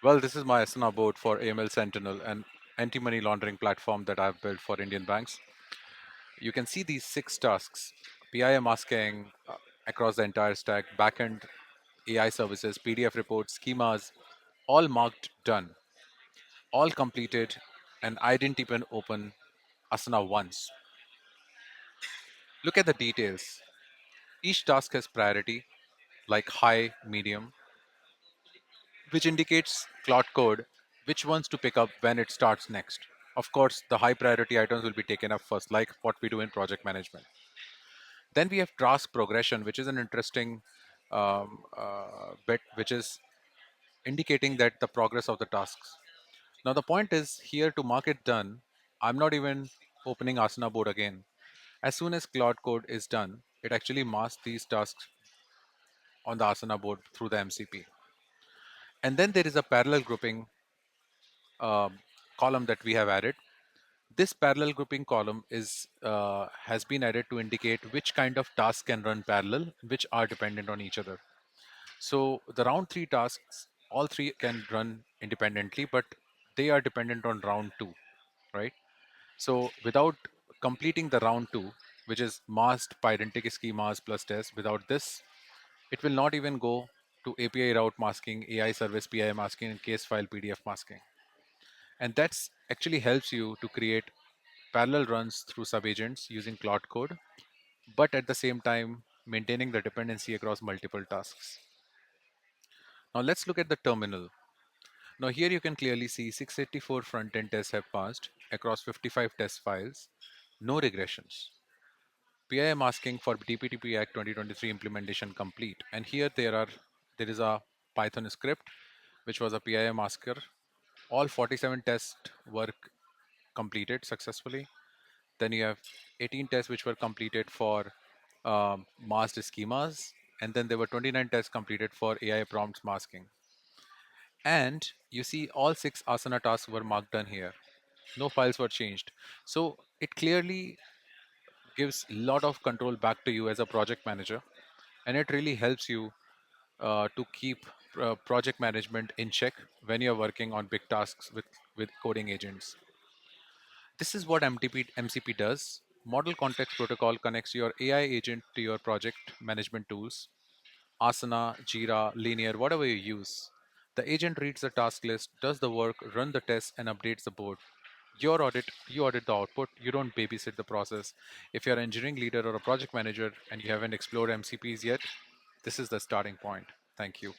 Well, this is my Asana board for AML Sentinel, an anti-money laundering platform that I've built for Indian banks. You can see these six tasks: PIM masking across the entire stack, backend AI services, PDF reports, schemas, all marked done, all completed, and I didn't even open Asana once. Look at the details. Each task has priority, like high, medium, which indicates Cloud Code which ones to pick up when it starts next. Of course, the high priority items will be taken up first, like what we do in project management. Then we have task progression, which is an interesting bit, which is indicating that the progress of the tasks. Now, the point is here to mark it done, I'm not even opening Asana board again. As soon as Cloud Code is done, it actually masks these tasks on the Asana board through the MCP. And then there is a parallel grouping um, column that we have added. This parallel grouping column is has been added to indicate which kind of tasks can run parallel, which are dependent on each other. So the round three tasks, all three can run independently, but they are dependent on round two, right? So without completing the round two, which is masked pydantic schemas plus test, without this, it will not even go to API route masking, AI service PI masking, and case file PDF masking. And that's actually helps you to create parallel runs through subagents using Cloud Code, but at the same time maintaining the dependency across multiple tasks. Now let's look at the terminal. Now here you can clearly see 684 front-end tests have passed across 55 test files, no regressions. PIM masking for DPTP Act 2023 implementation complete. And here there is a Python script which was a PIM masker. All 47 tests were completed successfully. Then you have 18 tests which were completed for masked schemas, and then there were 29 tests completed for AI prompts masking. And you see all six Asana tasks were marked done here. No files were changed. So it clearly gives a lot of control back to you as a project manager, and it really helps you to keep project management in check when you're working on big tasks with coding agents. This is what MCP does. Model Context Protocol connects your AI agent to your project management tools, Asana, Jira, Linear, whatever you use. The agent reads the task list, does the work, run the tests, and updates the board. You audit the output. You don't babysit the process. If you're an engineering leader or a project manager and you haven't explored MCPs yet, this is the starting point. Thank you.